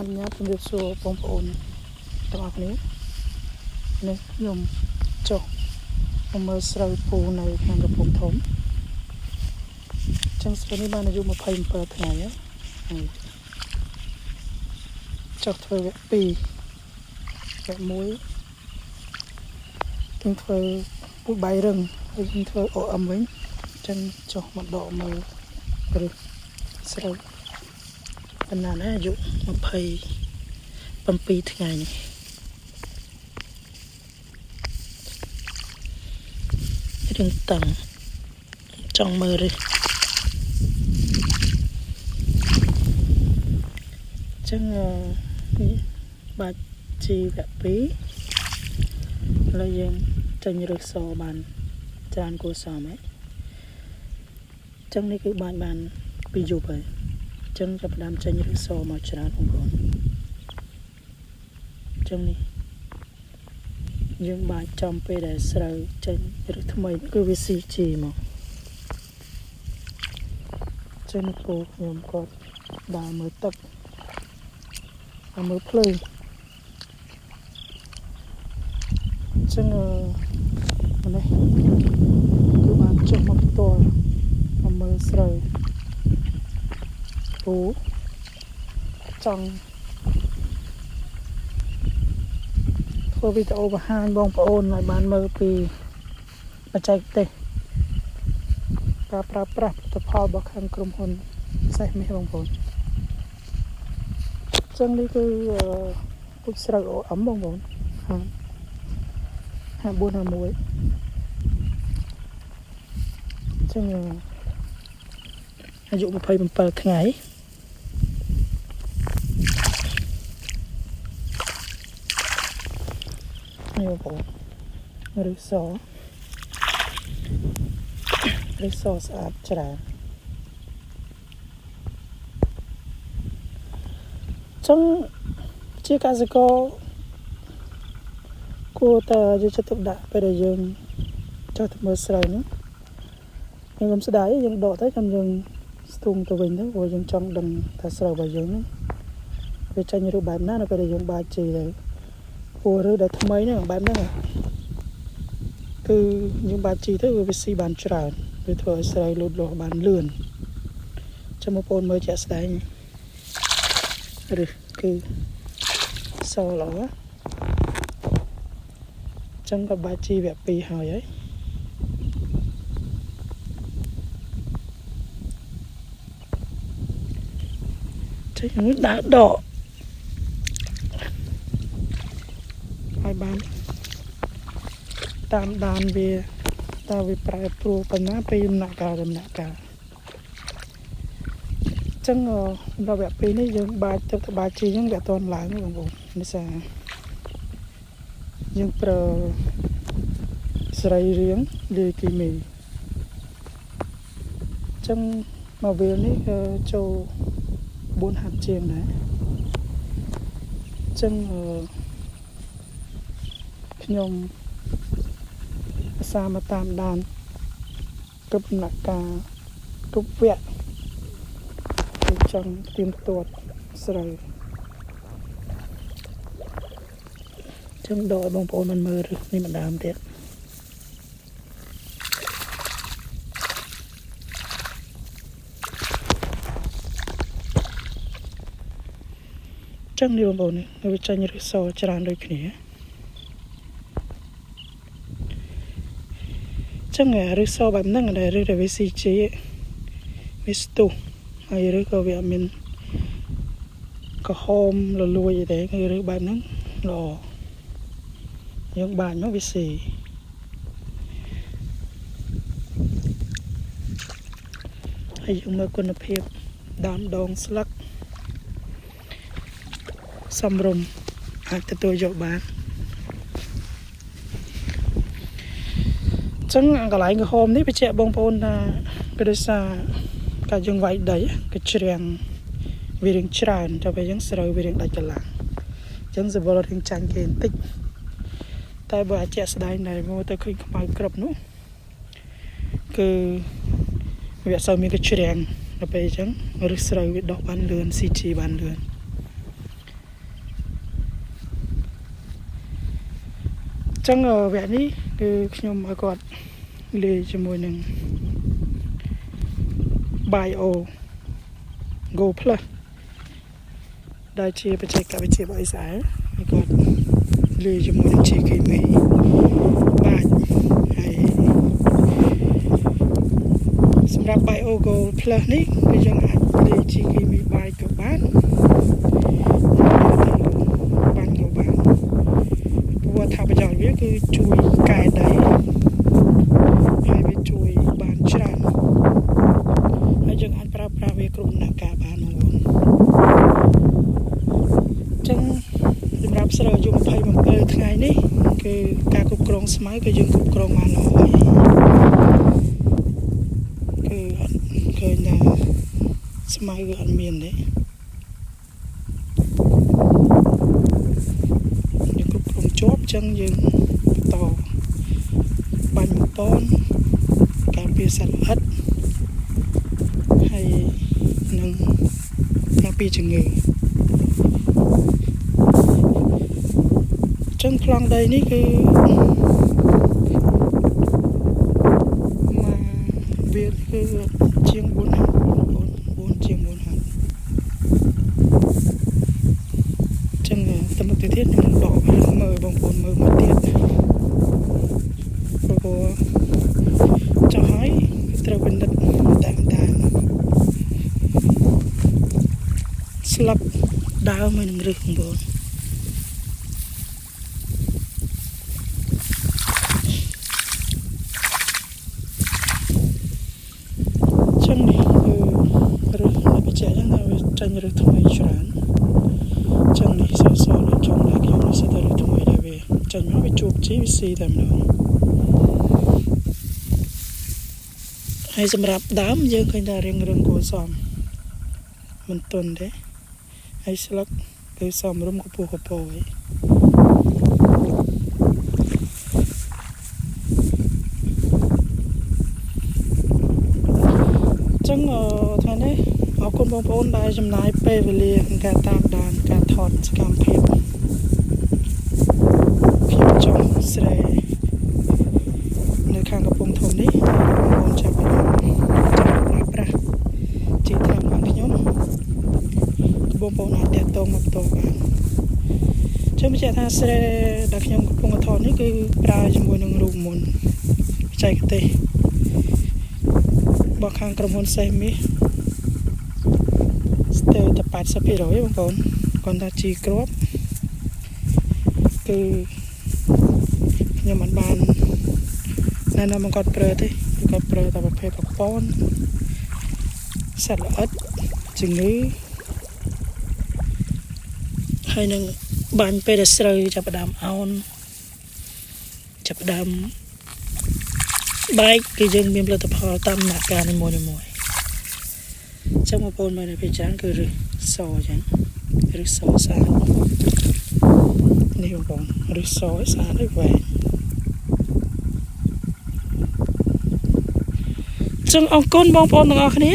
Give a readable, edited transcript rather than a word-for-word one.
អនុញ្ញាតជំរាបសួរបងប្អូនទាំងអស់គ្នានេះខ្ញុំចុះមកមើលស្រូវពូនៅក្នុងកំពង់ធំចឹងស្រូវនេះបានអាយុ27ថ្ងៃហើយចុះធ្វើវគ្គ2វគ្គ1ខ្ញុំធ្វើពូបាយរឹងហើយខ្ញុំធ្វើ OM វិញចឹងចុះមកដកមើលឬស្រូវប៉ុណ្ណាណាអាយុ27ថ្ងៃនេះរឿងតឹងចង់មើលឬចឹងនេះបាច់ជីវៈ2ឥឡូវយើងចេញរឹសសបានច្រើនគួរសមហើយចឹងនេះគឺបាច់បាន2យប់ហើយចឹងចាប់ផ្ដើមចេញរឹសសមកច្រើនបងប្អូនចឹងនេះយើងបាច់ចំពេលដែលស្រូវចេញរឹសថ្មីគឺវាស៊ីជីមកចឹងពូខ្ញុំគាត់ដើរមើលទឹកដើរមើលភ្លើងចឹងនេះគឺបានចុះមកផ្ទាល់មកមើលស្រូវពូចង់ធ្វើវីដេអូបង្ហាញបងប្អូនឲ្យបានមើលពីបច្ចេកទេសការប្រើប្រាស់ផលិតផលរបស់ខាងក្រុមហ៊ុនសេះមាសបងប្អូនចឹងនេះគឺពូជស្រូវ OM បងប្អូន5451ចឹងអាយុ27ថ្ងៃនេះបងប្អូនរឹសស្អាតច្រើនចឹងជាកសិករគួរតែយកចិត្តទុកដាក់ពេលដែលយើងចុះទៅមើលស្រូវនេះខ្ញុំស្ដាយយើងដកទៅចាំយើងស្ទូងទៅវិញទៅព្រោះយើងចង់ដឹងថាស្រូវរបស់យើងនេះវាចេញរូបបែបណានៅពេលដែលយើងបាចជីទៅព្រោះឬដែលថ្មីហ្នឹងបែបហ្នឹងគឺយើងបាចជីទៅវាស៊ីបានច្រើនវាធ្វើឲ្យស្រូវលូតលាស់បានលឿនចាំបងប្អូនមើលជាក់ស្ដែងឬគឺសល្អចឹងក៏បាច់ជីវៈ2ហើយចឹងនេះដាក់ដកឲ្យបានតាមដានវាតើវាប្រែប្រួលប៉ុណ្ណាពីដំណាក់កាលចឹងដល់វគ្គ2នេះយើងបាច់ទឹកបាច់ជីហ្នឹងវាអត់ទាន់ឡើងទេបងប្អូននេះសាយើងប្រើស្រីរៀងលាយគីមីចឹងមកវានេះចូល4ហាត់ជាងដែរចឹងខ្ញុំអាសាមកតាមដានគ្រប់ដំណាក់កាលគ្រប់វគ្គគឺចង់ទៀមទាត់ស្រូវចឹងដកឲ្យបងប្អូនមិនមើលនេះម្ដងទៀតចឹងនេះបងប្អូននេះវាចេញរឹសច្រើនដូចគ្នាចឹងរឹសបែបហ្នឹងដែលរឹសដែលវាស៊ីជីវាស្ទុះហើយឬក៏វាអត់មានក្រហមលលួយអីទេគឺរឹសបែបហ្នឹងល្អយើងបាញ់មកវាស៊ីហើយយើងមើលគុណភាពដើមដងស្លឹកសំរុំអាចទទួលយកបានចឹងកន្លែងក្រហមនេះបញ្ជាក់បងប្អូនថាគឺដោយសារការយើងវាយដីគឺជ្រាំងវារៀងច្រើនទៅពេលយើងស្រូវវារៀងដាច់កន្លងចឹងសវលរៀងចាញ់គេបន្តិចតែបើអាចជាក់ស្ដែងដែរមកទៅឃើញខ្មៅក្រឹបនោះគឺវាអត់សូវមានគេជ្រាំងដល់ពេលអញ្ចឹងឬស្រូវវាដុះបានលឿន CG បានលឿន ចឹងវគ្គនេះគឺខ្ញុំឲ្យគាត់លេងជាមួយនឹង Bio Go Plus ដែលជាបច្ចេកវិទ្យារបស់អ៊ីស្រាអែលហើយគាត់លេងជាមួយនឹង ជាគីមីបាច់ហើយសម្រាប់ Bio Go Plus នេះគឺយើងអាចលេងជាគីមីបាច់ក៏បានបាញ់ក៏បានព្រោះថាប្រយោជន៍វាគឺជួយកែដីហើយវាជួយបានច្រើនហើយយើងអាចប្រើប្រាស់វាគ្រប់ដំណាក់កាលបានបងប្អូនចឹងសម្រាប់ស្រូវអាយុ27ថ្ងៃនេះគឺការគ្រប់គ្រងស្មៅគឺយើងគ្រប់គ្រងបានល្អហើយគឺអត់ឃើញថាស្មៅគឺអត់មានទេយើងគ្រប់គ្រងជាប់ចឹងយើងបន្តបាញ់មកពនការពារសត្វល្អិតហើយនឹងការពារជំងឺចឹងប្លង់ដីនេះគឺមកវាគឺជាង4ហាត់4ជាង4ហាត់ចឹងតែមកទៅទៀតខ្ញុំដកមើលបងប្អូនមើលមកទៀតព្រោះចុះហើយត្រូវពិនិត្យតែស្លាប់ដើមហើយនឹងរឹសបងប្អូនចឹងនេះគឺរឹសនៃបច្ចេកចឹងថាវាចេញរឹសថ្មីច្រើនចឹងនេះសសនៅចុងដៃខ្ញុំនេះសិតតែរឹសថ្មីដែរវាចេញមកវាជួបជីវាស៊ីតែម្ដងហើយសម្រាប់ដើមយើងឃើញថារៀងរឹងគួរសមមិនទន់ទេហើយស្លឹកគឺសមរម្យខ្ពស់ខ្ពស់ហើយចឹងថ្ងៃនេះអរគុណបងប្អូនដែលចំណាយពេលវេលាក្នុងការតាមដានការថតសកម្មភាពខ្ញុំចង់ស្រែនៅខាងកំពង់ធំនេះបងប្អូនចាប់ប្រើប្រាស់ជាថ្នាំរបស់ខ្ញុំបងប្អូនអាចទាក់ទងមកផ្ទាល់បានចឹងបញ្ជាក់ថាស្រែដែលខ្ញុំកំពុងថតនេះគឺប្រើជាមួយនឹងរូបមន្តបច្ចេកទេសរបស់ខាងក្រុមហ៊ុនសេមីស្ទើរតែ 80% បងប្អូនគាត់ថាជីគ្រាប់គឺខ្ញុំមិនបានណែនាំគាត់ប្រើទេគាត់ប្រើតែប្រភេទប្រព័ន្ធសត្វល្អិតជំងឺហើយនឹងបាញ់ពេលដែលស្រូវចាប់ផ្ដើមអោនចាប់ផ្ដើមបែកគឺយើងមានផលិតផលតាមដំណាក់កាលនីមួយៗចឹងបងប្អូនមើលនៅពេលច្រើនគឺរឹសសអញ្ចឹងរឹសសស្អាតនេះបងប្អូនរឹសសស្អាតហើយវែងចឹងអរគុណបងប្អូនទាំងអស់គ្នា